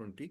20।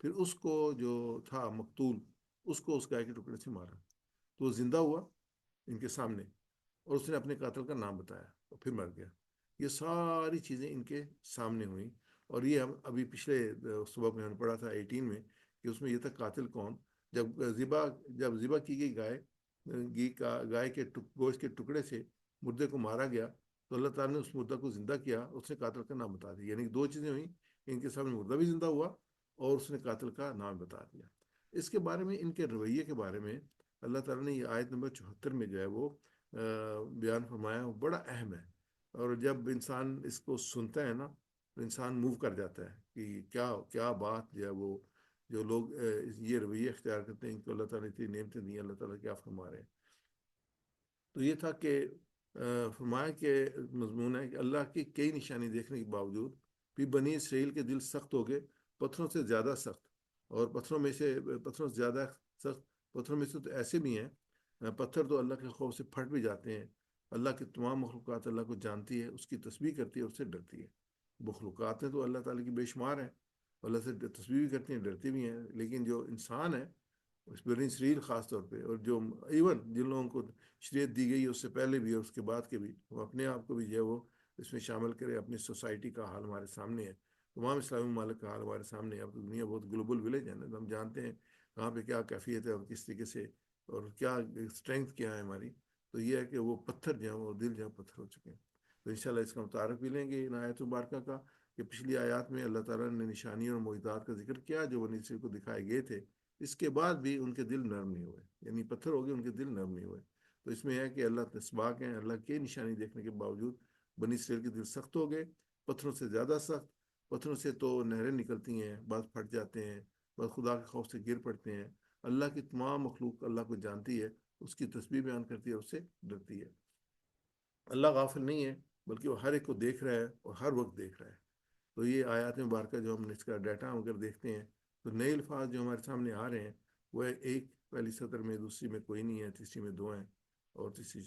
پھر اس کو جو تھا مقتول اس کو اس گائے کے ٹکڑے سے مارا، تو وہ زندہ ہوا ان کے سامنے، اور اس نے اپنے قاتل کا نام بتایا اور پھر مر گیا۔ یہ ساری چیزیں ان کے سامنے ہوئیں، اور یہ ہم ابھی پچھلے صبح میں ہم نے پڑھا تھا 18 میں کہ اس میں یہ تھا قاتل کون۔ جب ذبح کی گئی گائے کے گوشت کے ٹکڑے سے مردے کو مارا گیا، تو اللہ تعالیٰ نے اس مردہ کو زندہ کیا، اس نے قاتل کا نام بتا دیا، یعنی دو چیزیں ہوئیں، ان کے سامنے مردہ بھی زندہ ہوا اور اس نے قاتل کا نام بتا دیا۔ اس کے بارے میں، ان کے رویے کے بارے میں اللہ تعالیٰ نے یہ آیت نمبر 74 میں جو ہے وہ بیان فرمایا، وہ بڑا اہم ہے۔ اور جب انسان اس کو سنتا ہے نا تو انسان موو کر جاتا ہے کہ کیا کیا بات جو ہے وہ، جو لوگ یہ رویہ اختیار کرتے ہیں، ان کو اللہ تعالیٰ نے اتنی نعمتیں دی ہیں، اللہ تعالیٰ کیا فرما رہے ہیں۔ تو یہ تھا کہ فرمایا کہ مضمون ہے کہ اللہ کی کئی نشانی دیکھنے کے باوجود بھی بنی اسرائیل کے دل سخت ہو گئے، پتھروں سے زیادہ سخت، اور پتھروں سے زیادہ سخت، پتھروں میں سے تو ایسے بھی ہیں پتھر تو اللہ کے خوف سے پھٹ بھی جاتے ہیں۔ اللہ کی تمام مخلوقات اللہ کو جانتی ہے، اس کی تسبیح کرتی ہے، اس سے ڈرتی ہے۔ مخلوقات تو اللہ تعالیٰ کی بے شمار ہیں، اللہ سے تسبیح بھی کرتی ہیں، ڈرتی بھی ہیں، لیکن جو انسان ہے، اس بنی اسرائیل خاص طور پہ، اور جو ایون جن لوگوں کو شریعت دی گئی ہے اس سے پہلے بھی اور اس کے بعد کے بھی، وہ اپنے آپ کو بھی جو ہے وہ اس میں شامل کرے۔ اپنی سوسائٹی کا حال ہمارے سامنے ہے، تمام اسلامی ممالک کا حال ہمارے سامنے ہے۔ اب تو دنیا بہت گلوبل ولیج ہے نا، تو ہم جانتے ہیں کہاں پہ کیا کیفیت ہے اور کس طریقے سے اور کیا اسٹرینتھ کیا ہے ہماری۔ تو یہ ہے کہ وہ پتھر جو ہیں وہ دل جو ہے پتھر ہو چکے ہیں۔ تو انشاءاللہ اس کا متعارف بھی لیں گے ان آیت مبارکہ کا، کہ پچھلی آیات میں اللہ تعالیٰ نے نشانیوں اور معجزات کا ذکر کیا جو بنی اسرائیل کو دکھائے گئے تھے، اس کے بعد بھی ان کے دل نرم نہیں ہوئے، یعنی پتھر ہو گئے، ان کے دل نرم نہیں ہوئے۔ تو اس میں ہے کہ اللہ تسباق ہیں، اللہ کی نشانی دیکھنے کے باوجود بنی اسرائیل کے دل سخت ہو گئے، پتھروں سے زیادہ سخت۔ پتھروں سے تو نہریں نکلتی ہیں، بعض پھٹ جاتے ہیں، بعض خدا کے خوف سے گر پڑتے ہیں۔ اللہ کی تمام مخلوق اللہ کو جانتی ہے، اس کی تسبیح بیان کرتی ہے، اس سے ڈرتی ہے۔ اللہ غافل نہیں ہے، بلکہ وہ ہر ایک کو دیکھ رہا ہے اور ہر وقت دیکھ رہا ہے۔ تو یہ آیات مبارکہ جو ہم نے اس کا ڈیٹا اگر دیکھتے ہیں تو نئے الفاظ جو ہمارے سامنے آ رہے ہیں وہ ایک پہلی سطر میں، دوسری میں کوئی نہیں ہے، تیسری میں دو ہیں، اور تیسری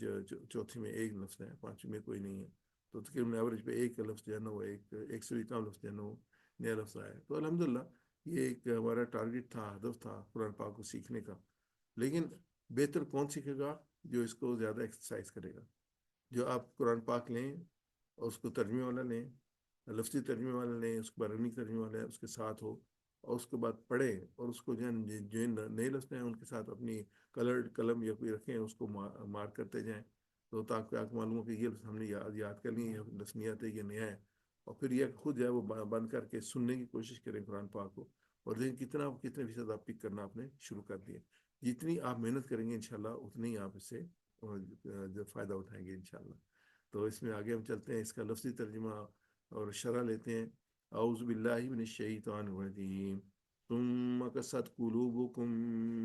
چوتھی میں ایک لفظ ہے، پانچویں میں کوئی نہیں ہے۔ تو تقریباً ایوریج پہ ایک لفظ جو ہے نا وہ ایک سے بھی کم لفظ جو ہے نا وہ نیا لفظ آیا ہے۔ تو الحمدللہ یہ ایک ہمارا ٹارگیٹ تھا، ہدف تھا قرآن پاک کو سیکھنے کا۔ لیکن بہتر کون سیکھے گا؟ جو اس کو زیادہ ایکسرسائز کرے گا۔ جو آپ قرآن پاک لیں اور اس کو ترجمے والا لیں، لفظی ترجمے والا لیں، اس کو بارانی ترجمے والا اس کے ساتھ ہو، اور اس کے بعد پڑھیں، اور اس کو جو نئے لفظ ہیں ان کے ساتھ اپنی کلرڈ قلم یا کوئی رکھیں، اس کو مارک کرتے جائیں، تو تاکہ آپ کو معلوم ہو کہ یہ لفظ ہم نے یاد کر لی، یہ لفظ نہیں آتے، یہ نیا ہے۔ اور پھر یہ خود جو ہے وہ بند کر کے سننے کی کوشش کریں قرآن پاک کو، اور دیکھیں کتنے فیصد آپ پک کرنا آپ نے شروع کر دیا۔ جتنی آپ محنت کریں گے انشاءاللہ اتنی ہی آپ اس سے جو فائدہ اٹھائیں گے انشاءاللہ۔ تو اس میں آگے ہم چلتے ہیں، اس کا لفظی ترجمہ اور شرح لیتے ہیں۔ اعوذ باللہ من الشیطان الرجیم، ثم قست قلوبکم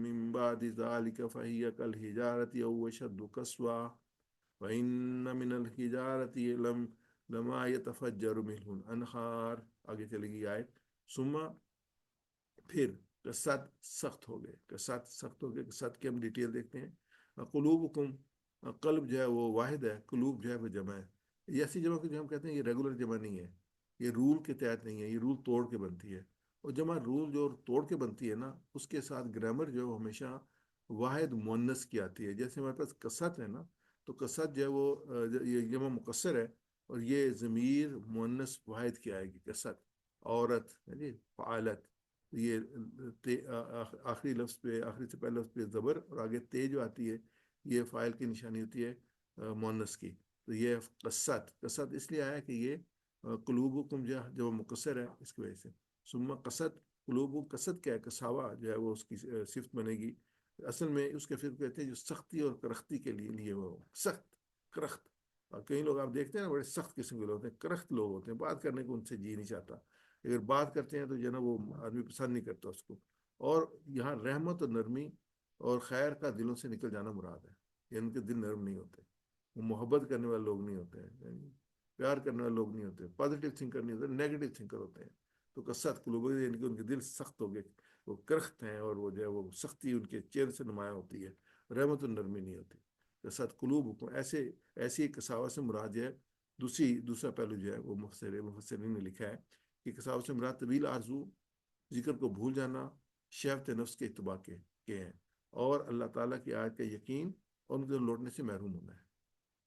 من بعد ذلك فهي كالحجارة أو أشد قسوة وإن من الحجارة لما يتفجر منه الأنهار۔ آگے چلے گی آیت، ثم پھر قصد سخت ہو گئے، قصد سخت ہو گئے، قصد کی ہم ڈیٹیل دیکھتے ہیں۔ قلوبکم، قلب جو ہے وہ واحد ہے، قلوب جو ہے وہ جمع ہے۔ یہ ایسی جمع کو جو ہم کہتے ہیں یہ ریگولر جمع نہیں ہے، یہ رول کے تحت نہیں ہے، یہ رول توڑ کے بنتی ہے۔ اور جمع رول جو توڑ کے بنتی ہے نا، اس کے ساتھ گرامر جو ہے وہ ہمیشہ واحد مؤنث کی آتی ہے۔ جیسے ہمارے پاس قصد ہے نا، تو قصد جو ہے وہ یہ جمع مقصر ہے، اور یہ ضمیر مؤنث واحد کی آئے گی، قصد عورت جی فعالت۔ یہ آخری لفظ پہ، آخری سے پہلے لفظ پہ زبر، اور آگے تے جو آتی ہے یہ فاعل کی نشانی ہوتی ہے مؤنث کی۔ تو یہ قصد اس لیے آیا کہ یہ قلوبکم جو مقصر ہے اس کی وجہ سے۔ ثم قصد قلوب، قصد کیا ہے؟ کساوا جو ہے وہ اس کی صفت بنے گی۔ اصل میں اس کے پھر کہتے ہیں جو سختی اور کرختی کے لیے وہ سخت کرخت۔ اور کئی لوگ آپ دیکھتے ہیں نا بڑے سخت قسم کے لوگ ہوتے ہیں، کرخت لوگ ہوتے ہیں، بات کرنے کو ان سے جی نہیں چاہتا، اگر بات کرتے ہیں تو جو ہے نا وہ آدمی پسند نہیں کرتا اس کو۔ اور یہاں رحمت اور نرمی اور خیر کا دلوں سے نکل جانا مراد ہے، یعنی ان کے دل نرم نہیں ہوتے، وہ محبت کرنے والے لوگ نہیں ہوتے ہیں، یعنی پیار کرنے والے لوگ نہیں ہوتے، پازیٹیو تھنکر نہیں ہوتے، نیگیٹو تھنکر ہوتے ہیں۔ تو قصد قلوب، یعنی کہ ان کے دل سخت ہو گئے، وہ کرخت ہیں، اور وہ جو ہے وہ سختی ان کے چہرے سے نمایاں ہوتی ہے، رحمت و نرمی نہیں ہوتی۔ قصد قلوب ایسی کساوت سے مراد جو ہے، دوسرا پہلو جو ہے وہ مفسرین نے لکھا ہے کہ کساوت سے مراد طویل آرزو ذکر کو بھول جانا شہوت نفس کے اتباع کے ہیں، اور اللہ تعالیٰ کی آیت کا یقین اور ان کے لوٹنے سے محروم ہونا ہے.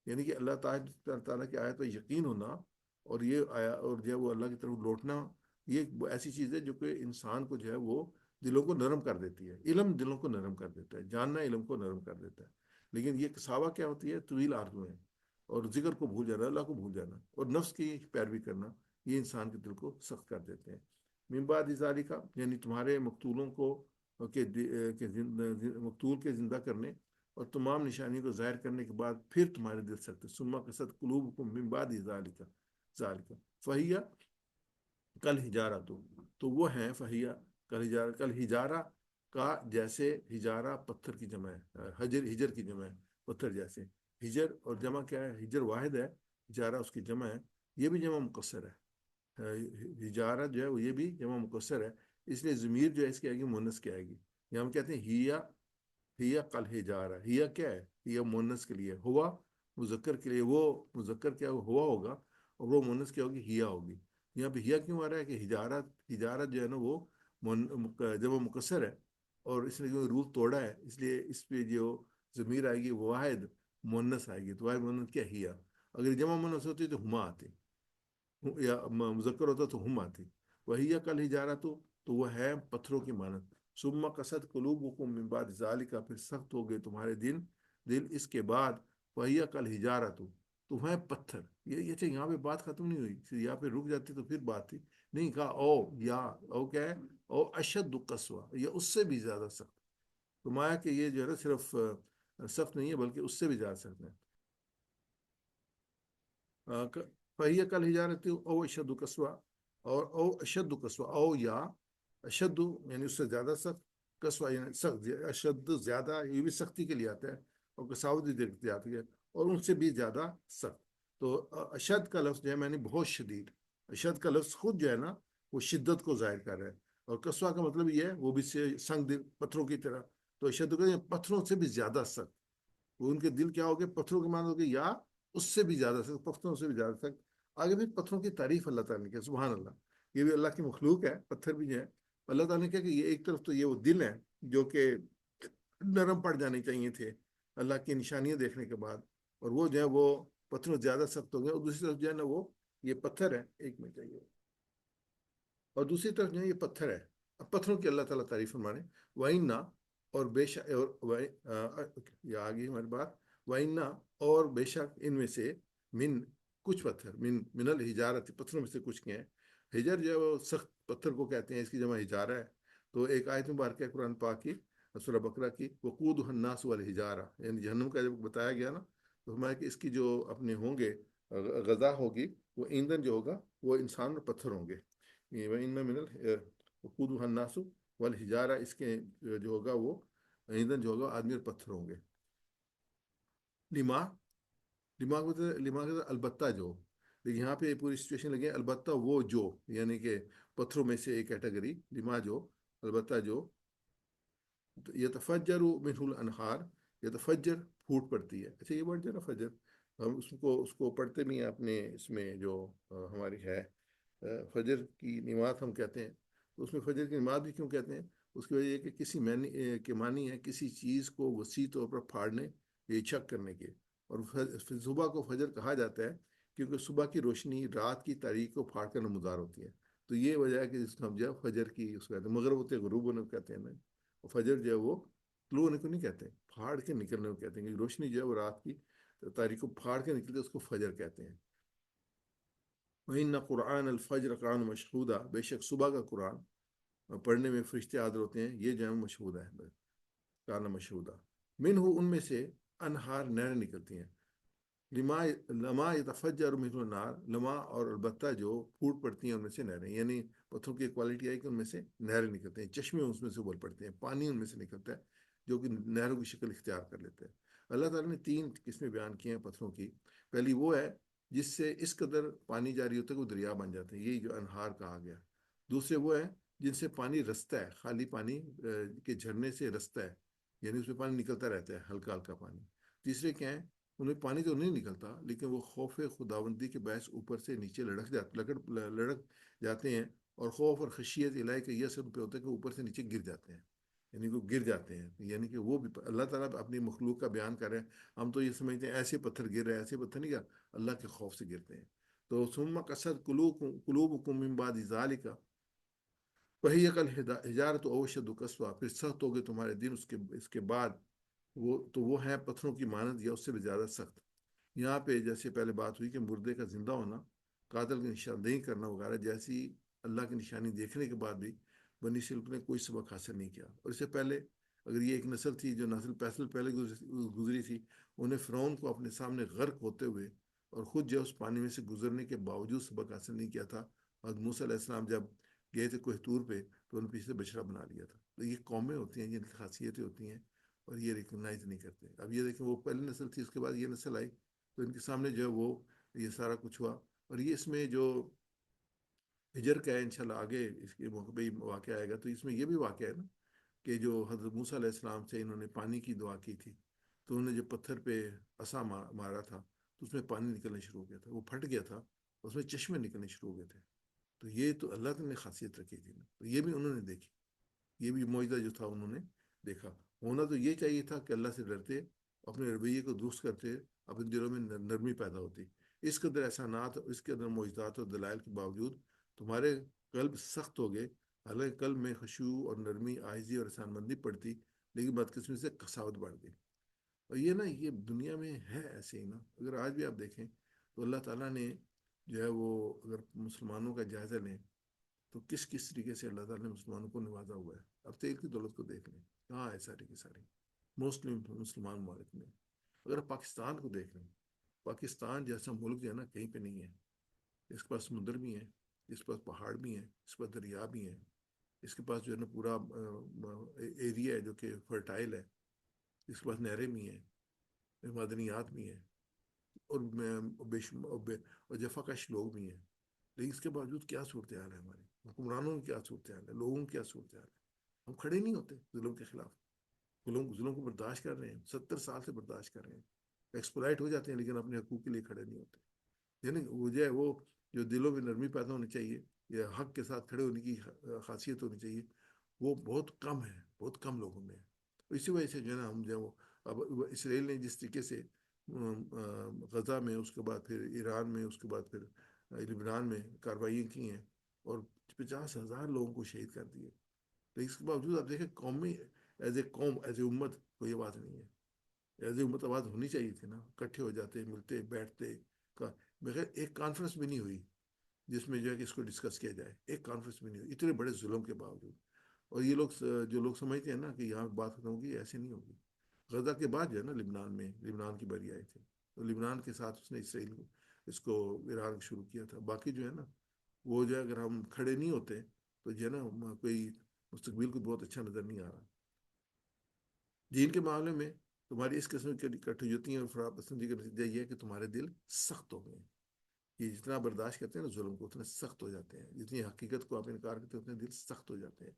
یعنی کہ اللہ تعالیٰ کی آیت پر یقین ہونا اور یہ آیا اور جو ہے وہ اللہ کی طرف لوٹنا، یہ ایک ایسی چیز ہے جو کہ انسان کو جو ہے وہ دلوں کو نرم کر دیتی ہے. علم دلوں کو نرم کر دیتا ہے، جاننا علم کو نرم کر دیتا ہے. لیکن یہ کساوہ کیا ہوتی ہے؟ طویل آرزویں اور ذکر کو بھول جانا، اللہ کو بھول جانا اور نفس کی پیروی کرنا، یہ انسان کے دل کو سخت کر دیتے ہیں. من بعد ذالک، یعنی تمہارے مقتولوں کو مقتول کے زندہ کرنے اور تمام نشانیوں کو ظاہر کرنے کے بعد پھر تمہارے دل سخت. ثم قست قلوبکم من بعد ذالک فہیہ کل ہجارہ، تو وہ ہیں فہیہ کل ہجارہ کا جیسے، ہجارہ پتھر کی جمع ہے، ہجر کی جمع ہے پتھر جیسے. ہجر اور جمع کیا ہے؟ ہجر واحد ہے، ہجارہ اس کی جمع ہے، یہ بھی جمع مقصر ہے. ہجارہ جو ہے وہ یہ بھی جمع مقصر ہے، اس لیے ضمیر جو ہے اس کی آئے گی مونس کی آئے گی. یہ ہم کہتے ہیں ہیا کل ہجارہ. ہیا کیا ہے؟ ہیا مونس کے لیے، ہوا مذکر کے لیے، وہ مذکر کیا ہوا ہوگا اور وہ مونس کیا ہوگی؟ ہیا ہوگی. یہاں پہ ہیا کیوں آ رہا ہے کہ ہجارت جو ہے نا وہ جمع مقصر ہے اور اس نے جو رول توڑا ہے، اس لیے اس پہ جو ضمیر آئے گی واحد مونس آئے گی. تو واحد مونس کیا؟ ہیا. اگر جمع مونس ہوتی تو ہما آتی، یا مذکر ہوتا تو ہم آتی. وہی کل ہجارہ تو وہ ہے پتھروں کی مانند. ثم قست قلوبکم من بعد ذالک، پھر سخت ہو گئے تمہارے دل اس کے بعد. وہی کل ہجارہ تو ہے پتھر. یہ یہاں پہ بات ختم نہیں ہوئی، یہاں پہ رک جاتی تو پھر بات تھی. نہیں کہا او کیا ہے؟ او اشد قسوہ، یہ اس سے بھی زیادہ سخت. فرمایا کہ یہ جو ہے نا صرف سخت نہیں ہے بلکہ اس سے بھی زیادہ سخت ہے. فہی کل ہجارت او اشد قسوہ، اور او اشد قسوہ، او یا اشد یعنی اس سے زیادہ سخت، قسوہ یعنی سخت، اشد زیادہ، یہ بھی سختی کے لیے آتا ہے، اور قساوت بھی دیکھتے آتی ہے، اور ان سے بھی زیادہ سخت. تو اشد کا لفظ جو ہے میں نے بہت شدید، اشد کا لفظ خود جو ہے نا وہ شدت کو ظاہر کر رہا ہے، اور قسوہ کا مطلب یہ ہے وہ بھی سنگ دل پتھروں کی طرح. تو اشد کا پتھروں سے بھی زیادہ سخت. وہ ان کے دل کیا ہو گئے؟ پتھروں کے معنی ہو گئے، یا اس سے بھی زیادہ سخت، پتھروں سے بھی زیادہ سخت. آگے بھی پتھروں کی تعریف اللہ تعالیٰ نے کی، سبحان اللہ. یہ بھی اللہ کی مخلوق ہے، پتھر بھی ہے. اللہ تعالیٰ نے کہا کہ یہ ایک طرف تو یہ وہ دل ہے جو کہ نرم پڑ جانے چاہیے تھے اللہ کی نشانیاں دیکھنے کے بعد، اور وہ جو ہے وہ پتھروں زیادہ سخت ہو گئے. اور دوسری طرف جو ہے نا وہ یہ پتھر ہے، ایک منٹ چاہیے، اور دوسری طرف جو ہے یہ پتھر ہے. اب پتھروں کی اللہ تعالیٰ تعریف فرمانے. وَإِنَّا، اور بے شک، یہ آگے ہماری بات. وَإِنَّا، اور بے شک ان میں سے، من کچھ پتھر، من الحجارت، پتھروں میں سے کچھ کے ہیں. ہجر جو ہے وہ سخت پتھر کو کہتے ہیں، اس کی جمع ہجارہ ہے. تو ایک آیت مبارکہ ہے قرآن پاک کی، سورہ بقرہ کی، وقودها الناس والحجارہ، یعنی جہنم کا جب بتایا گیا نا تو ہمارے کہ اس کی جو اپنے ہوں گے غذا ہوگی، وہ ایندھن جو ہوگا وہ انسان اور پتھر ہوں گے. وَإِنَّ مِنَ وقودها الناس والحجارہ، اس کے جو ہوگا وہ ایندھن جو ہوگا آدمی اور پتھر ہوں گے. لما لما البتہ جو، لیکن یہاں پہ پوری سچویشن لگے البتہ وہ جو، یعنی کہ پتھروں میں سے ایک کیٹیگری، لما جو، البتہ جو، یتفجر منہ الانہار، یتفجر پھوٹ پڑتی ہے. اچھا یہ ورڈ جو ہے نا فجر، ہم اس کو پڑھتے بھی ہیں اپنے اس میں جو ہماری ہے فجر کی نماز ہم کہتے ہیں. تو اس میں فجر کی نماز بھی کیوں کہتے ہیں؟ اس کی وجہ یہ کہ کسی معنی کے معنی ہے کسی چیز کو وسیع طور پر پھاڑنے یا چھک کرنے کے. اور صبح کو فجر کہا جاتا ہے کیونکہ صبح کی روشنی رات کی تاریخ کو پھاڑ کر نمودار ہوتی ہے. تو یہ وجہ ہے کہ جس کو ہم جو ہے فجر کی اس کو کہتے ہیں، مغرب ہوتے غروب ہونے کو کہتے ہیں نا. فجر جو ہے وہ طلوع ہونے کو نہیں کہتے، پھاڑ کے نکلنے کو کہتے ہیں، کہ روشنی جو ہے وہ رات کی تاریخ کو پھاڑ کے نکلتے، اس کو فجر کہتے ہیں. وَإِنَّ قُرْآنَ الْفَجْرِ كَانَ مَشْهُودًا، بے شک صبح کا قرآن پڑھنے میں فرشتے حاضر ہوتے ہیں، یہ جو ہے مشہود ہے. کانا مشہودہ منہ، ان میں سے انہار نہریں نکلتی ہیں. لما یتفجر منہ النار، لما اور البتہ جو پھوٹ پڑتی ہیں ان میں سے نہریں، یعنی پتھروں کی کوالٹی ہے کہ ان میں سے نہریں نکلتے ہیں، چشمے اس میں سے ابل پڑتے ہیں، پانی ان میں سے نکلتا ہے جو کہ نہروں کی شکل اختیار کر لیتے ہیں. اللہ تعالیٰ نے 3 قسمیں بیان کی ہیں پتھروں کی. پہلی وہ ہے جس سے اس قدر پانی جاری ہوتا ہے کہ وہ دریا بن جاتے ہیں، یہی جو انہار کہا گیا. دوسرے وہ ہیں جن سے پانی رستا ہے، خالی پانی کے جھرنے سے رستا ہے، یعنی اس میں پانی نکلتا رہتا ہے، ہلکا ہلکا پانی. تیسرے کیا ہیں؟ ان میں پانی تو نہیں نکلتا لیکن وہ خوف خداوندی کے باعث اوپر سے نیچے لڑک جاتے ہیں اور خوف اور خشیت الہی کا یہ اثر ان پہ ہوتا ہے کہ اوپر سے نیچے گر جاتے ہیں، یعنی کہ گر جاتے ہیں، یعنی کہ وہ بھی اللہ تعالیٰ اپنی مخلوق کا بیان کر رہے ہیں، ہم تو یہ سمجھتے ہیں ایسے پتھر گر رہے ہیں، ایسے پتھر نہیں گر، اللہ کے خوف سے گرتے ہیں۔ تو ثم قست قلوبکم من بعد ذالک وہی عقل حجارت او اشد قسوہ، پھر سخت ہو گئے تمہارے دن اس کے بعد، وہ ہیں پتھروں کی مانند یا اس سے بھی زیادہ سخت۔ یہاں پہ جیسے پہلے بات ہوئی کہ مردے کا زندہ ہونا، قاتل کی نشاندہی کرنا وغیرہ جیسی اللہ کی نشانی دیکھنے کے بعد بھی بنی اسرائیل نے کوئی سبق حاصل نہیں کیا۔ اور اس سے پہلے اگر یہ ایک نسل تھی جو نسل پیسل پہلے گزری تھی، انہیں فرعون کو اپنے سامنے غرق ہوتے ہوئے اور خود جو اس پانی میں سے گزرنے کے باوجود سبق حاصل نہیں کیا تھا، اور موسیٰ علیہ السلام جب گئے تھے کوہ طور پہ تو انہوں نے پیچھے سے بچڑا بنا لیا تھا۔ تو یہ قومیں ہوتی ہیں جن کی خاصیتیں ہوتی ہیں اور یہ ریکگنائز نہیں کرتے۔ اب یہ دیکھیں وہ پہلی نسل تھی، اس کے بعد یہ نسل آئی تو ان کے سامنے جو ہے وہ یہ سارا کچھ ہوا۔ اور یہ اس میں جو ہجر کا ہے انشاءاللہ آگے اس کے موقع پہ واقعہ آئے گا، تو اس میں یہ بھی واقعہ ہے نا کہ جو حضرت موسیٰ علیہ السلام سے انہوں نے پانی کی دعا کی تھی، تو انہوں نے جو پتھر پہ عصا مارا تھا تو اس میں پانی نکلنا شروع ہو گیا تھا، وہ پھٹ گیا تھا، اس میں چشمے نکلنے شروع ہو گئے تھے۔ تو یہ تو اللہ نے خاصیت رکھی تھی نا، تو یہ بھی انہوں نے دیکھی، یہ بھی معجزہ جو تھا انہوں نے دیکھا۔ ہونا تو یہ چاہیے تھا کہ اللہ سے ڈرتے، اپنے رویے کو درست کرتے، اپنے دلوں میں نرمی پیدا ہوتی۔ اس قدر احسانات اور اس قدر معجزات اور دلائل کے باوجود تمہارے قلب سخت ہو گئے، حالانکہ قلب میں خشوع اور نرمی، عاجزی اور احسان مندی پڑتی، لیکن بدقسمتی سے قساوت بڑھ گئی۔ اور یہ نا یہ دنیا میں ہے ایسے ہی نا، اگر آج بھی آپ دیکھیں تو اللہ تعالیٰ نے جو ہے وہ اگر مسلمانوں کا جائزہ لیں تو کس کس طریقے سے اللہ تعالیٰ نے مسلمانوں کو نوازا ہوا ہے۔ اب تیل کی دولت کو دیکھ لیں، کہاں ہے ساری کی ساری موسٹلی مسلمان ممالک میں۔ اگر آپ پاکستان کو دیکھ لیں، پاکستان جیسا ملک جو ہے نا کہیں پہ نہیں ہے۔ اس کے پاس سمندر بھی ہے، اس کے پاس پہاڑ بھی ہیں، اس کے پاس دریا بھی ہیں، اس کے پاس جو ہے نا پورا ایریا ہے جو کہ فرٹائل ہے، اس کے پاس نہریں بھی ہیں، معدنیات بھی ہیں، اور اور جفاکش لوگ بھی ہیں۔ لیکن اس کے باوجود کیا صورتحال ہے ہماری حکمرانوں کی، کیا صورتحال ہے لوگوں کی، کیا صورتحال ہے؟ ہم کھڑے نہیں ہوتے ظلم کے خلاف، ظلم کو برداشت کر رہے ہیں، 70 سال سے برداشت کر رہے ہیں، ایکسپلائٹ ہو جاتے ہیں لیکن اپنے حقوق کے لیے کھڑے نہیں ہوتے۔ یعنی وہ جو ہے وہ جو دلوں میں نرمی پیدا ہونی چاہیے یا حق کے ساتھ کھڑے ہونے کی خاصیت ہونی چاہیے، وہ بہت کم ہے، بہت کم لوگوں میں ہے۔ اسی وجہ سے جو ہے نا ہم جو ہے وہ اب اسرائیل نے جس طریقے سے غزہ میں، اس کے بعد پھر ایران میں، اس کے بعد پھر لبنان میں کارروائیاں کی ہیں اور 50,000 لوگوں کو شہید کر دیے، لیکن اس کے باوجود آپ دیکھیں قومی قوم ایز اے امت کوئی بات نہیں ہے۔ ایز اے امت آواز ہونی چاہیے تھی نا، اکٹھے ہو جاتے، ملتے بیٹھتے کا، بغیر ایک کانفرنس بھی نہیں ہوئی جس میں جو ہے کہ اس کو ڈسکس کیا جائے، ایک کانفرنس بھی نہیں ہوئی اتنے بڑے ظلم کے باوجود۔ اور یہ لوگ جو لوگ سمجھتے ہیں نا کہ یہاں بات ختم ہوگی، ایسے نہیں ہوگی۔ غزہ کے بعد جو ہے نا لبنان کی باری آئی تھی، تو لبنان کے ساتھ اس نے اسرائیل کو اس کو ایران شروع کیا تھا۔ باقی جو ہے نا وہ جو ہے اگر ہم کھڑے نہیں ہوتے تو جو ہے نا کوئی مستقبل کو بہت اچھا نظر نہیں آ رہا۔ دین کے معاملے میں تمہاری اس قسم کی کٹوتیاں اور فرا پسندی کا نتیجہ یہ ہے کہ تمہارے دل سخت ہو گئے ہیں۔ یہ جتنا برداشت کرتے ہیں نا ظلم کو، اتنے سخت ہو جاتے ہیں، جتنی حقیقت کو آپ انکار کرتے ہیں اتنے دل سخت ہو جاتے ہیں۔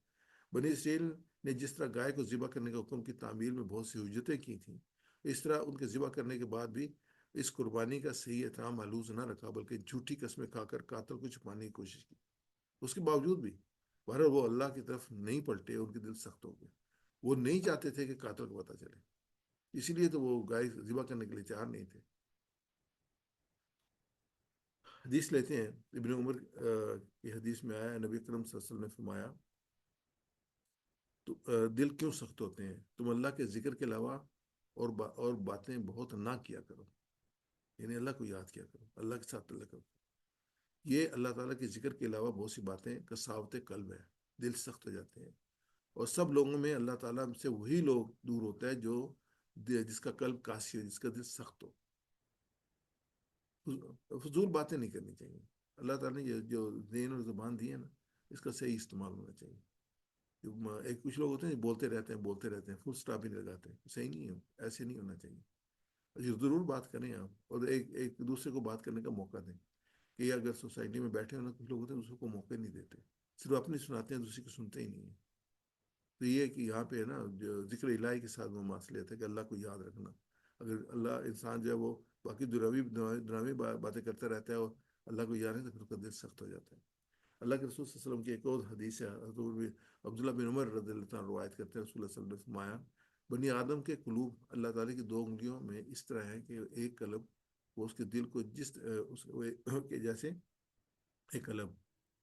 بنی اسرائیل نے جس طرح گائے کو ذبح کرنے کا حکم کی تعمیل میں بہت سی حجتیں کی تھیں، اس طرح ان کے ذبح کرنے کے بعد بھی اس قربانی کا صحیح احترام ملحوظ نہ رکھا، بلکہ جھوٹی قسمیں کھا کر قاتل کو چھپانے کی کوشش کی۔ اس کے باوجود بھی بہرحال وہ اللہ کی طرف نہیں پلٹے، ان کے دل سخت ہو گئے، وہ نہیں چاہتے تھے کہ قاتل کو پتہ چلے، اسی لیے تو وہ گائے ذبح کرنے کے لیے تیار نہیں تھے۔ حدیث لیتے ہیں، ابن عمر کی حدیث میں آیا، نبی اکرم صلی اللہ علیہ وسلم نے فرمایا، تو دل کیوں سخت ہوتے ہیں؟ تم اللہ کے ذکر کے علاوہ اور باتیں بہت نہ کیا کرو، یعنی اللہ کو یاد کیا کرو، اللہ کے ساتھ تعلق کرو۔ یہ اللہ تعالیٰ کے ذکر کے علاوہ بہت سی باتیں کساوت قلب ہے، دل سخت ہو جاتے ہیں۔ اور سب لوگوں میں اللہ تعالیٰ سے وہی لوگ دور ہوتا ہے جو جس کا قلب قاسی ہو، جس کا دل سخت ہو۔ فضول باتیں نہیں کرنی چاہیے۔ اللہ تعالیٰ نے یہ جو ذہن اور زبان دی ہے نا، اس کا صحیح استعمال ہونا چاہیے۔ ایک کچھ لوگ ہوتے ہیں بولتے رہتے ہیں، فل اسٹاپ ہی نہیں لگاتے ہیں، صحیح نہیں ہے، ایسے نہیں ہونا چاہیے۔ ضرور بات کریں آپ، اور ایک دوسرے کو بات کرنے کا موقع دیں، کہ اگر سوسائٹی میں بیٹھے ہو نا، کچھ لوگ ہوتے ہیں دوسرے کو موقع نہیں دیتے، صرف اپنی سناتے ہیں، دوسری کو سنتے ہی نہیں ہیں۔ تو یہ ہے کہ یہاں پہ ہے نا جو ذکر الہی کے ساتھ وہ مواصلت ہے کہ اللہ کو یاد رکھنا۔ اگر اللہ انسان جو ہے وہ باقی دنیاوی باتیں کرتا رہتا ہے اور اللہ کو یاد نہیں تو پھر اس کا دل سخت ہو جاتا ہے۔ اللہ کے رسول صلی اللہ علیہ وسلم کی ایک اور حدیث ہے، حضرت عبداللہ بن عمر رضی اللہ عنہ روایت کرتے ہیں، رسول اللہ صلی اللہ علیہ وسلم نے فرمایا بنی آدم کے قلوب اللہ تعالیٰ کی 2 انگلیوں میں اس طرح ہے کہ ایک قلب وہ اس کے دل کو کے جیسے ایک قلب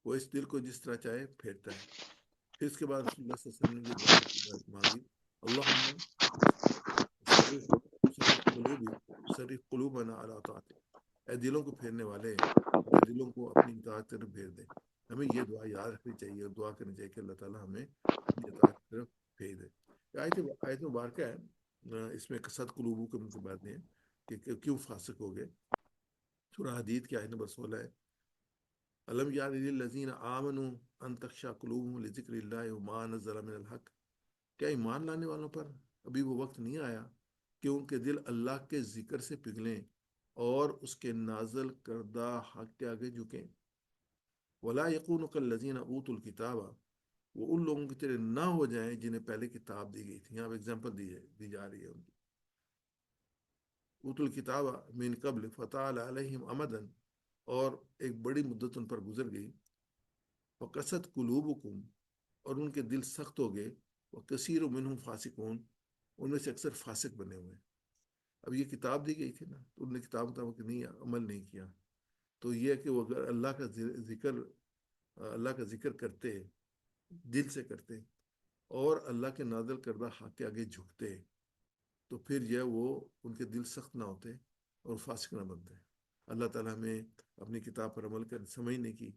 وہ اس دل کو جس طرح چاہے پھیرتا ہے. پھر اس کے بعد رسول اللہ صلی اللہ علیہ وسلم نے یہ دعا مانگی، اللہم صرف صرف قلوبنا علی طاعتک، اے دلوں کو پھیرنے والے اپنے دلوں کو اپنی اطاعت کی طرف پھیر دے. ہمیں یہ دعا یاد رکھنی چاہیے اور دعا کرنی چاہیے کہ اللہ تعالیٰ ہمیں اپنی اطاعت کی طرف پھیر دے. آیت مبارکہ ہے، اس میں قصد قلوبکم کی باتیں ہیں کہ کیوں فاسق ہو گئے. سورہ حدید کی آیت نمبر 16 ہے، الم یعن للذین آمنوا ان تخشع قلوبهم لذکر اللہ وما نزل من الحق، کیا ایمان لانے والوں پر ابھی وہ وقت نہیں آیا کہ ان کے دل اللہ کے ذکر سے پگھلیں اور اس کے نازل کردہ حق کے آگے جھکیں. ولا یکونوا کالذین اوتوا الکتاب، وہ ان لوگوں کی طرح نہ ہو جائیں جنہیں پہلے کتاب دی گئی تھی. یہاں پہ اگزامپل دی جا رہی ہے ان کی. اوتوا الکتاب من قبل فطال علیہم امدا، اور ایک بڑی مدت ان پر گزر گئی. وقست قلوبکم، اور ان کے دل سخت ہو گئے. وکثیر منہم فاسقون، ان میں سے اکثر فاسق بنے ہوئے. اب یہ کتاب دی گئی تھی نا، تو انہوں نے کتاب مطابق نہیں عمل نہیں کیا. تو یہ ہے کہ وہ اگر اللہ کا ذکر کرتے، دل سے کرتے اور اللہ کے نازل کردہ حق کے آگے جھکتے، تو پھر یہ وہ ان کے دل سخت نہ ہوتے اور فاسق نہ بنتے. اللہ تعالیٰ ہمیں اپنی کتاب پر عمل کر سمجھنے کی،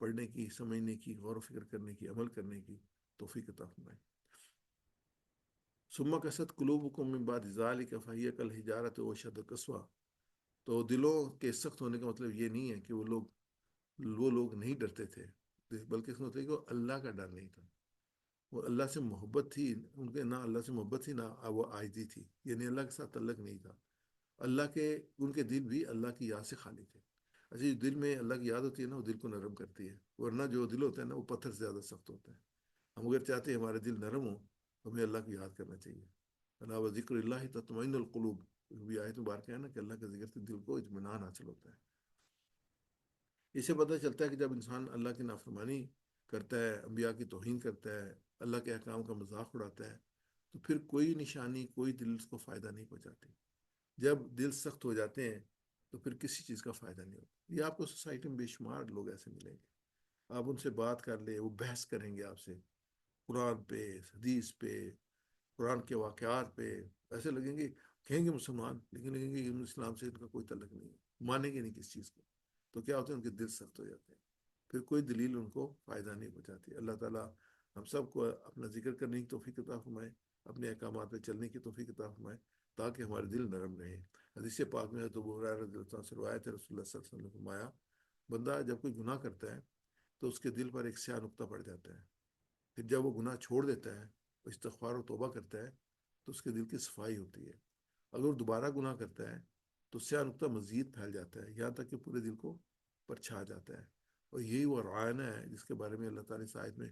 پڑھنے کی، سمجھنے کی، غور و فکر کرنے کی، عمل کرنے کی توفیق عطا فرمائے. ثم قست قلوبکم من بعد ذلک فہی کالحجارۃ او اشد قسوہ. تو دلوں کے سخت ہونے کا مطلب یہ نہیں ہے کہ وہ لوگ نہیں ڈرتے تھے، بلکہ اس کا مطلب کہ وہ اللہ کا ڈر نہیں تھا. وہ اللہ سے محبت تھی ان کے، نہ اللہ سے محبت تھی نہ وہ عاجزی تھی، یعنی اللہ کے ساتھ تعلق نہیں تھا. ان کے دل بھی اللہ کی یاد سے خالی تھے. اچھا، جو دل میں اللہ کی یاد ہوتی ہے نا، وہ دل کو نرم کرتی ہے، ورنہ جو دل ہوتا ہے نا وہ پتھر سے زیادہ سخت ہوتا ہے. ہم اگر چاہتے ہیں ہمارے دل نرم ہو تو ہمیں اللہ کی یاد کرنا چاہیے. اللہ و ذکر اللہ تطمئن القلوب، بھی آیت مبارکہ ہے نا کہ اللہ کا ذکر سے دل کو اطمینان حاصل ہوتا ہے. اس سے پتہ چلتا ہے کہ جب انسان اللہ کی نافرمانی کرتا ہے، انبیاء کی توہین کرتا ہے، اللہ کے احکام کا مذاق اڑاتا ہے، تو پھر کوئی نشانی، کوئی دل اس کو فائدہ نہیں پہنچاتی. جب دل سخت ہو جاتے ہیں تو پھر کسی چیز کا فائدہ نہیں ہوتا. یہ آپ کو سوسائٹی میں بے شمار لوگ ایسے ملیں گے، آپ ان سے بات کر لیں، وہ بحث کریں گے آپ سے قرآن پہ، حدیث پہ، قرآن کے واقعات پہ. ایسے لگیں گے، کہیں گے مسلمان، لیکن لگیں گے اسلام سے ان کا کوئی تعلق نہیں ہے، مانیں گے نہیں کس چیز کو. تو کیا ہوتا ہے، ان کے دل سخت ہو جاتے ہیں، پھر کوئی دلیل ان کو فائدہ نہیں پہنچاتی. اللہ تعالیٰ ہم سب کو اپنا ذکر کرنے کی توفیق عطا فرمائے، اپنے احکامات پہ چلنے کی توفیق عطا فرمائے، تاکہ ہمارے دل نرم رہیں. حدیث پاک میں تو ابو ہریرہ رضی اللہ عنہ سے روایت ہے، رسول اللہ صلی اللہ علیہ وسلم نے فرمایا بندہ جب کوئی گناہ کرتا ہے تو اس کے دل پر ایک سیاہ نقطہ پڑ جاتا ہے. پھر جب وہ گناہ چھوڑ دیتا ہے، استغفار و توبہ کرتا ہے، تو اس کے دل کی صفائی ہوتی ہے. اگر وہ دوبارہ گناہ کرتا ہے تو سیاہ نقطہ مزید پھیل جاتا ہے، یہاں تک کہ پورے دل کو پر چھا جاتا ہے. اور یہی وہ رعانہ ہے جس کے بارے میں اللہ تعالیٰ نے آیت میں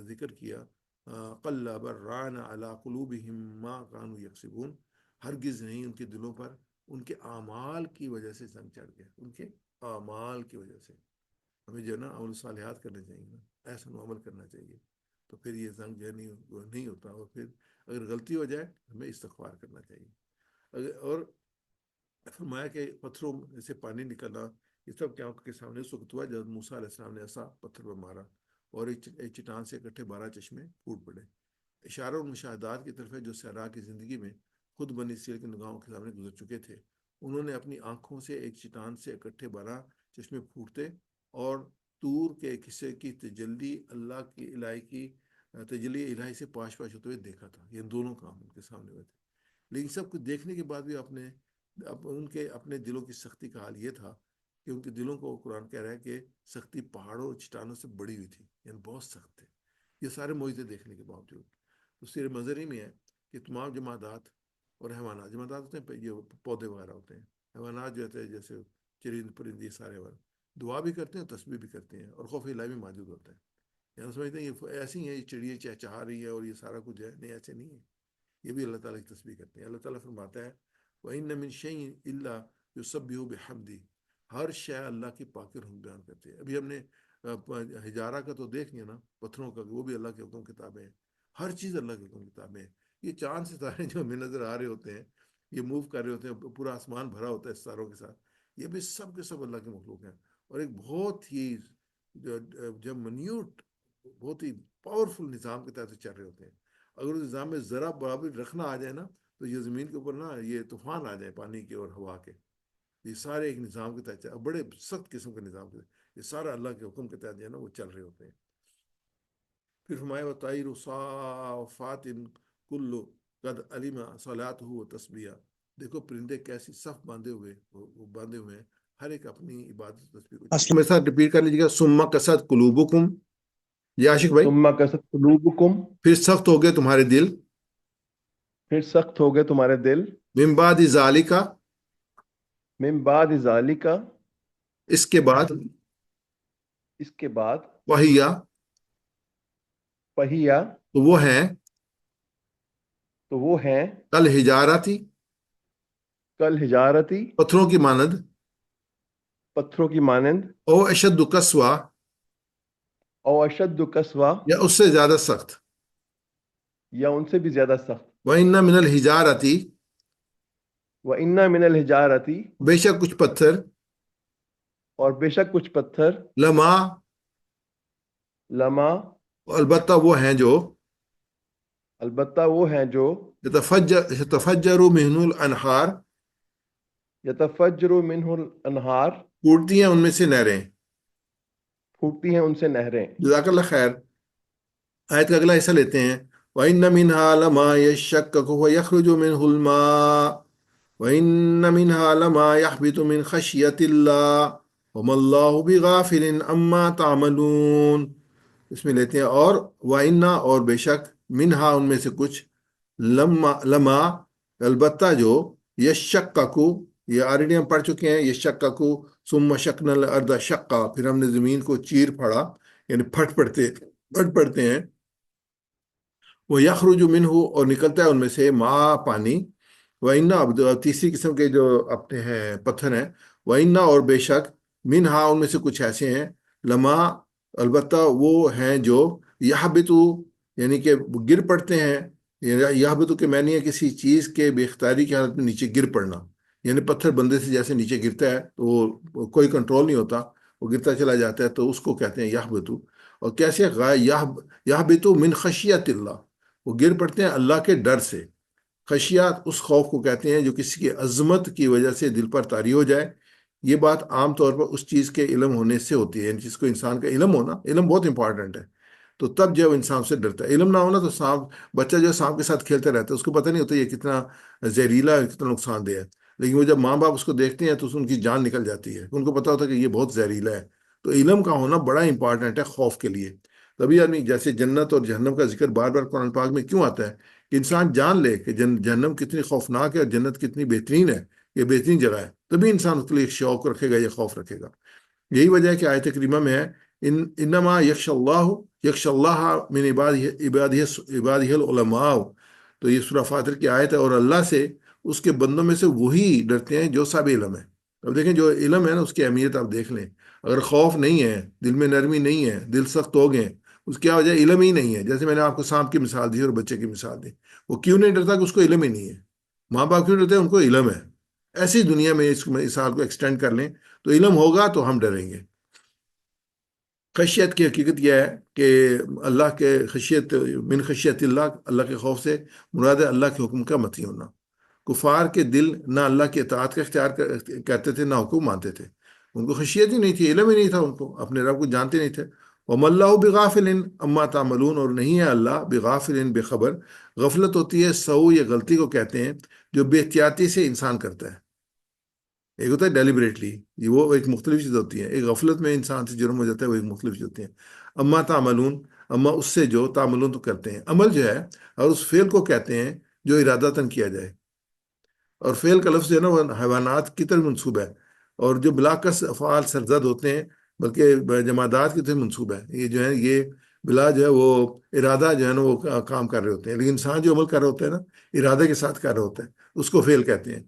ذکر کیا، قلب الرعان علی قلوبہم ما کانوا یکسبون، ہرگز نہیں ان کے دلوں پر ان کے اعمال کی وجہ سے زنگ چڑھ گیا. ان کے اعمال کی وجہ سے ہمیں جو ہے نا عمل صالحات کرنے چاہیے نا، ایسا عمل کرنا چاہیے، تو پھر یہ زنگ جو ہے نہیں ہوتا. اور پھر اگر غلطی ہو جائے ہمیں استغفار کرنا چاہیے. اور فرمایا کہ پتھروں سے پانی نکلنا، یہ سب کیا کے سامنے اس وقت ہوا جب موسیٰ علیہ السلام نے ایسا پتھر پر مارا اور ایک چٹان سے اکٹھے 12 چشمے پھوٹ پڑے. اشارہ اور مشاہدات کی طرف ہے جو صحرا کی زندگی میں خود بنی اسرائیل کے نگاہوں کے سامنے گزر چکے تھے. انہوں نے اپنی آنکھوں سے ایک چٹان سے اکٹھے 12 چشمے پھوٹتے اور طور کے ایک حصے کی تجلی اللہ کی الہی کی تجلی الہی سے پاش پاش ہوتے ہوئے دیکھا تھا. یہ دونوں کام ان کے سامنے ہوئے تھے. لیکن سب کچھ دیکھنے کے بعد بھی ان کے اپنے دلوں کی سختی کا حال یہ تھا کہ ان کے دلوں کو قرآن کہہ رہا ہے کہ سختی پہاڑوں اور چٹانوں سے بڑی ہوئی تھی، یعنی بہت سخت تھے یہ سارے معجزے دیکھنے کے باوجود. تو سیر مظہری میں ہے کہ تمام جمادات اور حیوانات، جمادات ہوتے ہیں یہ پودے وغیرہ ہوتے ہیں، حیوانات جو ہوتے ہیں جیسے چرند پرند، یہ سارے وغیرہ دعا بھی کرتے ہیں، تسبیح بھی کرتے ہیں، اور خوف الہی بھی موجود ہوتا ہے. یہاں سمجھتے ہیں یہ ایسی ہیں، یہ چڑیے چہچہا رہی ہے اور یہ سارا کچھ ہے، نہیں ایسے نہیں ہے، یہ بھی اللہ تعالیٰ کی تسبیح کرتے ہیں. اللہ تعالیٰ فرماتا ہے وَإِنَّ مِن شَيْءٍ إِلَّا يُسَبِّحُ بِحَمْدِهِ، ہر شے اللہ کی پاکی رحمت بیان کرتے ہیں. ابھی ہم نے ہجارہ کا تو دیکھ لیا نا، پتھروں کا، وہ بھی اللہ کے حکم کتابیں ہیں، ہر چیز اللہ کے حکم کتابیں ہیں۔ یہ چاند ستارے جو ہمیں نظر آ رہے ہوتے ہیں، یہ موو کر رہے ہوتے ہیں، پورا آسمان بھرا ہوتا ہے ستاروں کے ساتھ، یہ بھی سب کے سب اللہ کے مخلوق ہیں، اور ایک بہت ہی جب منیوٹ، بہت ہی پاورفل نظام کے تحت چل رہے ہوتے ہیں۔ اگر اس نظام میں ذرا برابر رکھنا آ جائے نا، تو یہ زمین کے اوپر نا یہ طوفان آ جائے پانی کے اور ہوا کے۔ یہ سارے ایک نظام کے تحت بڑے سخت قسم کے نظام کے تحت، یہ سارا اللہ کے حکم کے تحت جو ہے نا وہ چل رہے ہوتے ہیں۔ پھر فرمایا وطائر صافات کل قد علم صلاته و تسبیح، دیکھو پرندے کیسی صف باندھے ہوئے، وہ باندھے ہوئے ہیں، ہر ایک اپنی عبادت تسبیح کو۔ میرے ساتھ ریپیٹ کر لیجیے گا، سما کسد قلوبکم، یہ عاشق بھائی، ثم قست قلوبکم، پھر سخت ہو گئے تمہارے دل، پھر سخت ہو گئے تمہارے دل، من بعد ذالک، من بعد ذالک، اس کے بعد، اس کے بعد، وہیا، فہیا، تو وہ ہیں، تو وہ ہیں، کل ہجارتی، کل حجارتی، پتھروں کی مانند، پتھروں کی مانند، او اشد قسوہ، او اشد قسوہ، یا اس سے زیادہ سخت، یا ان سے بھی زیادہ سخت، وَإِنَّ مِنَ الْحِجَارَةِ، وَإِنَّ مِنَ الْحِجَارَةِ، بے شک کچھ پتھر، اور بے شک کچھ پتھر، لما، لما، البتہ وہ ہیں جو، البتہ وہ ہیں جو، يتفجر منه الانہار، یتفجر منہ الانہار، پھوٹتی ہیں ان میں سے نہریں۔ پھوٹتی ہیں ان سے نہریں۔ جزاک اللہ خیر۔ آیت کا اگلا حصہ لیتے ہیں، وَإِنَّ مِنْهَا لَمَا يَشَّقَّقُ وَيَخْرُجُ مِنْهُ الْمَاءُ وَإِنَّ مِنْهَا لَمَا يَهْبِطُ مِنْ خَشْيَةِ اللَّهِ وَمَا اللَّهُ بِغَافِلٍ عَمَّا تَعْمَلُونَ۔ اس میں لیتے ہیں، اور وَإِنَّ، اور بے شک، منہا ان میں سے کچھ، لما البتہ جو، یشققو، یہ آلریڈی ہم پڑھ چکے ہیں، یشققو ثم شقنا الارض شقا، پھر ہم نے زمین کو چیر پھاڑا، یعنی پھٹ پڑتے ہیں، وہ یخرج منہ، اور نکلتا ہے ان میں سے، ماء، پانی، وَإِنَّ، اب تیسری قسم کے جو اپنے ہیں پتھر ہیں، وَإِنَّ، اور بے شک، منہا ان میں سے کچھ ایسے ہیں، لما البتہ وہ ہیں جو، یحبطو، یعنی کہ گر پڑتے ہیں، یحبطو کے معنی ہے کسی چیز کے بے اختیاری کی حالت میں نیچے گر پڑنا، یعنی پتھر بندے سے جیسے نیچے گرتا ہے تو وہ کوئی کنٹرول نہیں ہوتا، وہ گرتا چلا جاتا ہے، تو اس کو کہتے ہیں یحبطو۔ اور کیسے یحبطو من خشیت اللہ، وہ گر پڑتے ہیں اللہ کے ڈر سے۔ خشیات اس خوف کو کہتے ہیں جو کسی کی عظمت کی وجہ سے دل پر طاری ہو جائے۔ یہ بات عام طور پر اس چیز کے علم ہونے سے ہوتی ہے، یعنی جس کو انسان کا علم ہونا، علم بہت امپورٹنٹ ہے، تو تب جب انسان سے ڈرتا ہے۔ علم نہ ہونا تو سانپ، بچہ جو سانپ کے ساتھ کھیلتا رہتا ہے، اس کو پتہ نہیں ہوتا یہ کتنا زہریلا ہے، کتنا نقصان دہ ہے، لیکن وہ جب ماں باپ اس کو دیکھتے ہیں تو ان کی جان نکل جاتی ہے، ان کو پتہ ہوتا ہے کہ یہ بہت زہریلا ہے۔ تو علم کا ہونا بڑا امپورٹنٹ ہے خوف کے لیے۔ تبھی آدمی، جیسے جنت اور جہنم کا ذکر بار بار قرآن پاک میں کیوں آتا ہے، کہ انسان جان لے کہ جہنم کتنی خوفناک ہے اور جنت کتنی بہترین ہے، یہ بہترین جگہ ہے، تبھی انسان اس کے لیے ایک شوق رکھے گا، یہ خوف رکھے گا۔ یہی وجہ ہے کہ آیت کریمہ میں ہے، انما یخش اللہ من عبادہ العلماء، تو یہ سورہ فاطر کی آیت ہے، اور اللہ سے، اس کے بندوں میں سے وہی ڈرتے ہیں جو صاحب علم ہے۔ اب دیکھیں، جو علم ہے نا، اس کی اہمیت آپ دیکھ لیں۔ اگر خوف نہیں ہے، دل میں نرمی نہیں ہے، دل سخت ہو گئے، اس کی کیا وجہ؟ علم ہی نہیں ہے۔ جیسے میں نے آپ کو سانپ کی مثال دی اور بچے کی مثال دی، وہ کیوں نہیں ڈرتا؟ کہ اس کو علم ہی نہیں ہے۔ ماں باپ کیوں ڈرتے ہیں؟ ان کو علم ہے۔ ایسی دنیا میں اس مثال کو ایکسٹینڈ کر لیں، تو علم ہوگا تو ہم ڈریں گے۔ خشیت کی حقیقت یہ ہے کہ اللہ کے خشیت، من خشیت اللہ، اللہ کے خوف سے مراد ہے اللہ کے حکم کا مطیع ہونا۔ کفار کے دل نہ اللہ کی اطاعت کا اختیار کرتے تھے، نہ حکم مانتے تھے، ان کو خشیت ہی نہیں تھی، علم ہی نہیں تھا، ان کو اپنے رب کو جانتے نہیں تھے۔ وَمَا اللَّهُ بِغَافِلٍ عَمَّا تَعْمَلُونَ، اور نہیں ہے اللہ بغافل، بے خبر۔ غفلت ہوتی ہے سہو یا غلطی کو کہتے ہیں، جو بے احتیاطی سے انسان کرتا ہے۔ ایک ہوتا ہے ڈیلیبریٹلی، یہ وہ ایک مختلف چیز ہوتی ہے، ایک غفلت میں انسان سے جرم ہو جاتا ہے، وہ ایک مختلف چیز ہوتی ہے۔ اما تعملون، اما اس سے جو، تعملون تو کرتے ہیں، عمل جو ہے، اور اس فعل کو کہتے ہیں جو ارادتاً کیا جائے، اور فعل کا لفظ جو ہے نا وہ حیوانات کی طرف منسوب ہے، اور جو بلاکس افعال سرزد ہوتے ہیں بلکہ جمادات کی طرف منسوب ہے، یہ جو ہے، یہ بلا جو ہے وہ ارادہ جو ہے نا وہ کام کر رہے ہوتے ہیں، لیکن انسان جو عمل کر رہے ہوتے ہیں نا، ارادے کے ساتھ کر رہے ہوتے ہیں، اس کو فعل کہتے ہیں۔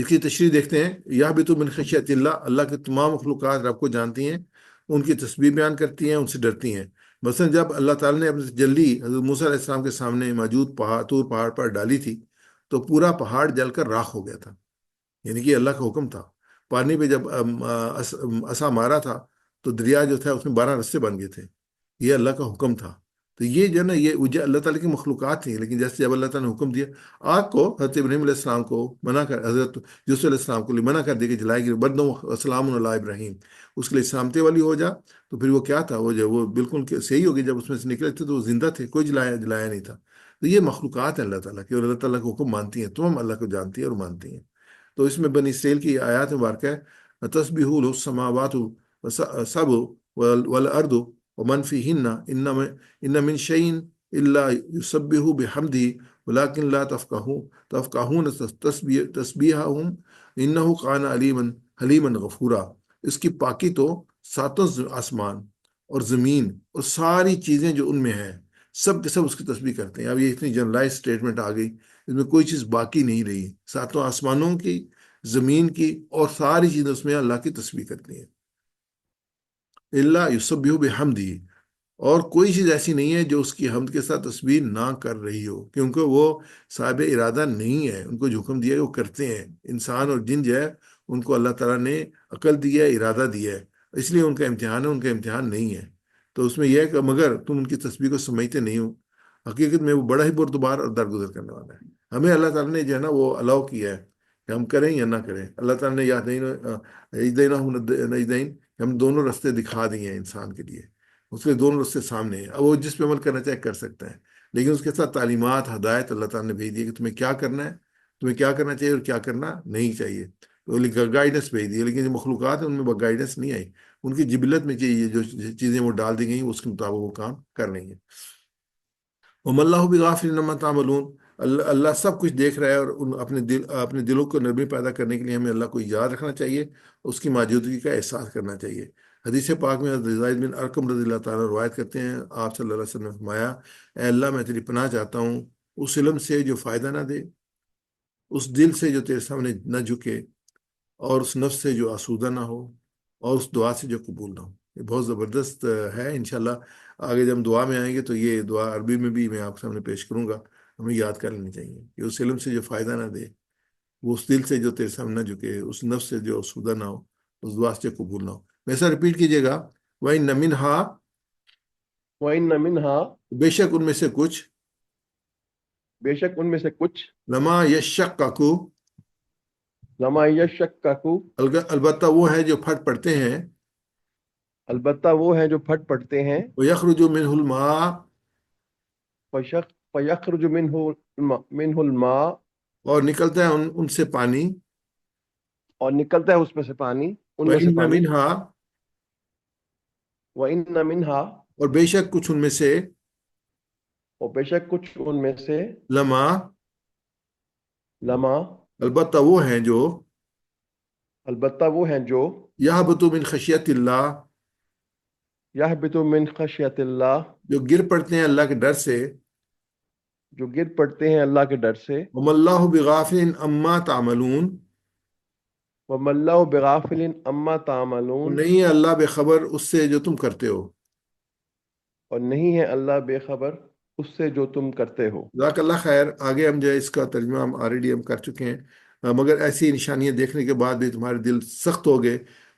اس کی تشریح دیکھتے ہیں. یہ بھی تو من خشیت اللہ، اللہ کے تمام مخلوقات رب کو جانتی ہیں، ان کی تسبیح بیان کرتی ہیں، ان سے ڈرتی ہیں. مثلا جب اللہ تعالیٰ نے اپنی تجلی حضرت موسیٰ علیہ السلام کے سامنے موجود طور پہاڑ پر ڈالی تھی تو پورا پہاڑ جل کر راکھ ہو گیا تھا. یعنی کہ اللہ کا حکم تھا. پانی پہ جب عصا مارا تھا تو دریا جو تھا اس میں 12 رستے بن گئے تھے. یہ اللہ کا حکم تھا. تو یہ جو ہے نا یہ اللہ تعالیٰ کی مخلوقات تھیں. لیکن جیسے جب اللہ تعالیٰ نے حکم دیا آگ کو، حضرت ابراہیم علیہ السلام کو منع کر، حضرت یوسف علیہ السلام کو منع کر دیا کہ جلائے گی، بدنو السلام علی ابراہیم، اس کے لیے سلامتی والی ہو جا. تو پھر وہ کیا تھا، وہ جو وہ بالکل صحیح ہو گئی. جب اس میں سے نکلے تھے تو وہ زندہ تھے، کوئی جلایا نہیں تھا. تو یہ مخلوقات ہیں اللہ تعالیٰ کی، اور اللہ تعالیٰ کو حکم مانتی ہیں. تم اللہ کو جانتی ہیں اور مانتی ہیں. تو اس میں بنی اسرائیل کی آیات مبارکہ ہے تسبیح له السماوات سب والارض ومن فیہن ان من شیء الا یسبح بحمدہ ولکن لا تفقہون تسبیحهم انہ کان حلیما غفورا. اس کی پاکی تو ساتوں آسمان اور زمین اور ساری چیزیں جو ان میں ہیں سب کے سب اس کی تسبیح کرتے ہیں. اب یہ اتنی جنرلائز اسٹیٹمنٹ آ گئی، اس میں کوئی چیز باقی نہیں رہی. ساتوں آسمانوں کی، زمین کی اور ساری چیزیں اس میں اللہ کی تسبیح کرتی ہیں. اللہ یسبح بحمدہ، اور کوئی چیز ایسی نہیں ہے جو اس کی حمد کے ساتھ تسبیح نہ کر رہی ہو، کیونکہ وہ صاحب ارادہ نہیں ہے. ان کو جو حکم دیا ہے وہ کرتے ہیں. انسان اور جن جو ہے ان کو اللہ تعالیٰ نے عقل دی ہے، ارادہ دیا ہے، اس لیے ان کا امتحان ہے، ان کا امتحان نہیں ہے. تو اس میں یہ ہے کہ مگر تم ان کی تسبیح کو سمجھتے نہیں ہو، حقیقت میں وہ بڑا ہی بردبار اور درگزر کرنے والا ہے. ہمیں اللہ تعالیٰ نے جو ہے نا وہ الاؤ کیا ہے کہ ہم کریں یا نہ کریں. اللہ تعالیٰ نے یادین ہم دونوں رستے دکھا دیے ہیں انسان کے لیے. اس کے دونوں رستے سامنے ہیں. اب وہ جس پہ عمل کرنا چاہے کر سکتا ہے، لیکن اس کے ساتھ تعلیمات، ہدایت اللہ تعالیٰ نے بھیج دی کہ تمہیں کیا کرنا ہے، تمہیں کیا کرنا چاہیے اور کیا کرنا نہیں چاہیے. تو گائیڈنس بھیج دی. لیکن جو مخلوقات ہیں ان میں گائیڈنس نہیں آئی. ان کی جبلت میں چاہیے جو چیزیں وہ ڈال دی گئی اس کے مطابق وہ کام کر رہی ہیں. وما اللہ بغافل عما تعملون، اللہ سب کچھ دیکھ رہا ہے. اور اپنے دلوں کو نرمی پیدا کرنے کے لیے ہمیں اللہ کو یاد رکھنا چاہیے، اس کی موجودگی کا احساس کرنا چاہیے. حدیث پاک میں حضرت زید بن ارقم رضی اللہ تعالیٰ روایت کرتے ہیں، آپ صلی اللہ علیہ وسلم نے فرمایا، اے اللہ میں تیری پناہ چاہتا ہوں اس علم سے جو فائدہ نہ دے، اس دل سے جو تیرے سامنے نہ جھکے، اور اس نفس سے جو آسودہ نہ ہو، اور اس دعا سے جو قبول نہ ہو. یہ بہت زبردست ہے. انشاءاللہ آگے جب ہم دعا میں آئیں گے تو یہ دعا عربی میں بھی میں آپ کے سامنے پیش کروں گا. ہمیں یاد کر لینی چاہیے کہ اس علم سے جو فائدہ نہ دے، وہ اس دل سے جو تیرے سامنے نہ جھکے، اس نفس سے جو آسودہ نہ ہو، اس دعا سے جو قبول نہ ہو. ویسا رپیٹ کیجیے گا، وَإِنَّ مِنْهَا، وَإِنَّ مِنْهَا، بے شک ان میں سے کچھ، بے شک ان میں سے کچھ، لما یشقق، لما یشکک، البتہ وہ ہے جو پھٹ پڑتے ہیں، البتہ وہ ہیں جو پھٹ پڑتے ہیں، وَيَخْرُجُ مِنْهُ الْمَاءُ، فَيَخْرُجُ مِنْهُ الماء، اور نکلتا ہے ان سے پانی. اور نکلتا ہے اس میں سے پانی، ان میں سے وَإِنَّ پانی. مِنْهَا، وَإِنَّ مِنْهَا، اور بے شک کچھ ان میں سے، اور بے شک کچھ ان میں سے، لما، لما، البتہ وہ ہیں جو، البتہ وہ ہیں جو، یہبط من خشیت اللہ، یہبط من خشیت اللہ، جو گر پڑتے ہیں اللہ کے ڈر سے. جو گر پڑتے ہیں اللہ کے ڈر سے. وَمَا اللَّهُ بِغَافِلٍ عَمَّا تَعْمَلُونَ، وَمَا اللَّهُ بِغَافِلٍ عَمَّا اور تَعْمَلُونَ، نہیں ہے اللہ بے خبر اس سے جو تم کرتے ہو. اور نہیں ہے اللہ بے خبر اس سے جو تم کرتے ہو. جزاک اللہ خیر. آگے ہم جو ہے اس کا ترجمہ ہم آلریڈی ہم کر چکے ہیں. مگر ایسی نشانیاں دیکھنے کے بعد بھی تمہارے دل سخت ہو گئے،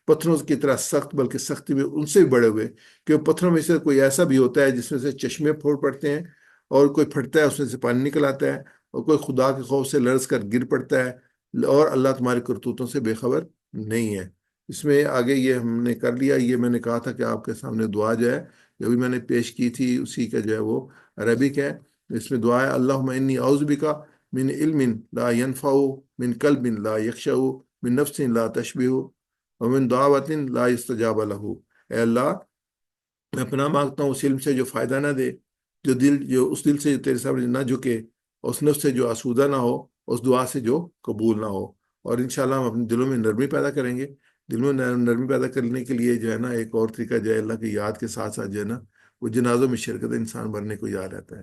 پتھروں کی طرح سخت، بلکہ سختی میں ان سے بھی بڑے ہوئے، کہ پتھروں میں سے کوئی ایسا بھی ہوتا ہے جس میں سے چشمے پھوڑ پڑتے ہیں، اور کوئی پھٹتا ہے اس میں سے پانی نکل آتا ہے، اور کوئی خدا کے خوف سے لرز کر گر پڑتا ہے، اور اللہ تمہاری کرتوتوں سے بے خبر نہیں ہے. اس میں آگے یہ ہم نے کر لیا. یہ میں نے کہا تھا کہ آپ کے سامنے دعا جو ہے جو بھی میں نے پیش کی تھی اسی کا جو ہے وہ عربک ہے. اس میں دعا ہے، اللہم انی اعوذ بکا من علم لا ينفع، من قلب لا یخشع، من نفس لا تشبع، ومن دعوت لا يستجاب له. اے اللہ میں پناہ مانگتا ہوں اس علم سے جو فائدہ نہ دے، جو اس دل سے جو تیرے سامنے نہ جھکے، اس نفس سے جو آسودہ نہ ہو، اس دعا سے جو قبول نہ ہو. اور انشاءاللہ ہم اپنے دلوں میں نرمی پیدا کریں گے. دلوں میں نرمی پیدا کرنے کے لیے جو ہے نا ایک اور طریقہ جو ہے اللہ کی یاد کے ساتھ ساتھ جو ہے نا وہ جنازوں میں شرکت انسان مرنے کو یاد رہتا ہے.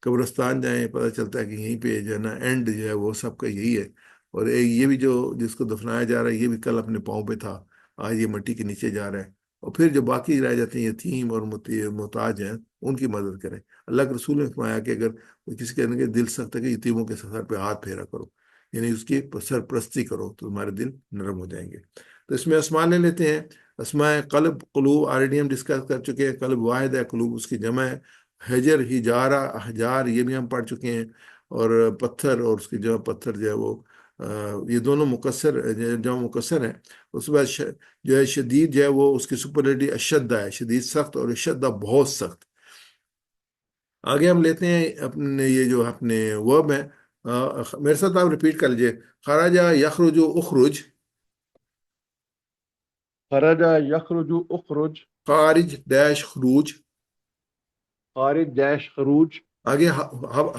قبرستان جائیں، پتہ چلتا ہے کہ یہیں پہ جو ہے نا اینڈ جو ہے وہ سب کا یہی ہے. اور یہ بھی جو جس کو دفنایا جا رہا ہے یہ بھی کل اپنے پاؤں پہ تھا، آج یہ مٹی کے نیچے جا رہا ہے۔ اور پھر جو باقی رہ جاتے ہیں یتیم اور محتاج ہیں ان کی مدد کریں۔ اللہ کے رسول نے فرمایا کہ اگر کسی کے دل سخت ہے کہ یتیموں کے سر پہ ہاتھ پھیرا کرو، یعنی اس کی سرپرستی کرو تو تمہارے دل نرم ہو جائیں گے۔ تو اس میں اسماء لے لیتے ہیں۔ اسماء قلب، قلوب آلریڈی ہم ڈسکس کر چکے ہیں، قلب واحد ہے، قلوب اس کی جمع ہے۔ حجر، ہجارہ، احجار یہ بھی ہم پڑھ چکے ہیں، اور پتھر اور اس کی جمع پتھر جو ہے وہ یہ دونوں مکسر جمع مکسر ہیں۔ اس کے بعد جو ہے شدید جو ہے وہ اس کی سپرلیٹی اشدہ ہے، شدید سخت، اور اشدہ بہت سخت۔ آگے ہم لیتے ہیں اپنے یہ جو اپنے ورب ہیں، میرے ساتھ آپ ریپیٹ کر لیجئے۔ خراجہ، یخرج، اخرج۔ خرج یخرج اخرج، خارج ڈیش خروج۔ خارج ڈیش خروج، آگے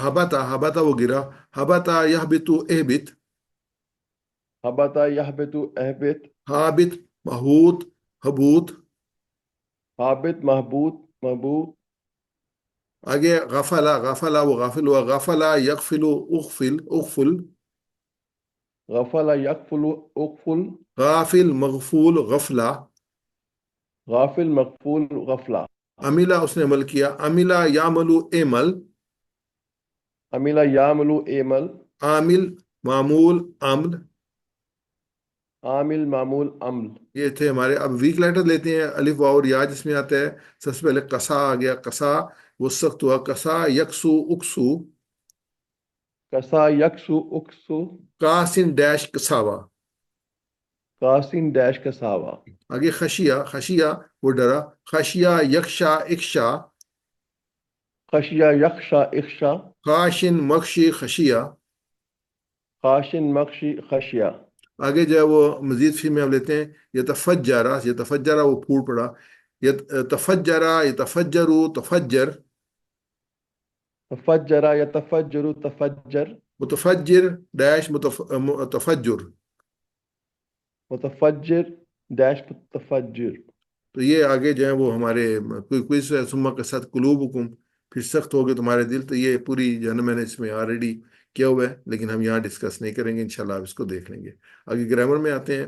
ہبتا، ہبتا وہ گرا، ہبتا یہبتو اہبت۔ حبط یحبط احبط، ہابت، مہوت، ہبوت۔ حابط محبوط محبوط، آگے غفلا، غفلا وہ غافل ہوا، غفلا یغفل، اغفل، اغفل۔ غفل یغفل اغفل، غافل، مغفول، غفلہ۔ غافل مغفول غفلہ، عملہ اس نے عمل کیا، عملہ یعملو اعمل۔ عمل یعمل اعمل، عامل، معمول، عمل۔ عامل معمول عمل۔ یہ تھے ہمارے۔ اب ویک لیٹر لیتے ہیں، الف واو اور یا جس میں آتا ہے۔ سب سے پہلے قصا آ گیا، قصا وہ سخت ہوا، قصا یکسو، اکسو۔ کسا یکسو اکسو، قاسن ڈیش قصاوہ۔ قاسن ڈیش کساوا، آگے خشیہ، خشیہ وہ ڈرا، خشیہ یکشا، اکشا۔ خشیہ یخشا اخشا، خاشن، مخشی، خشیہ۔ خاشن مخشی خشیہ، آگے جو ہے وہ مزید فی میں ہم لیتے ہیں، یتفجرا، یتفجرا وہ پھوٹ پڑا، تفجرا، یتفجرو، تفجر۔ تفجر یتفجر تفجر، متفجر ڈیش تفجر۔ متفجر ڈیش متفجر۔ تو یہ آگے جو ہے وہ ہمارے کوئز ہے، ثم قسط قلوبکم، پھر سخت ہو گئے تمہارے دل۔ تو یہ پوری جو ہے نا میں نے اس میں آلریڈی کیا ہوا ہے، لیکن ہم یہاں ڈسکس نہیں کریں گے، انشاءاللہ آپ اس کو دیکھ لیں گے۔ آگے گرامر میں آتے ہیں۔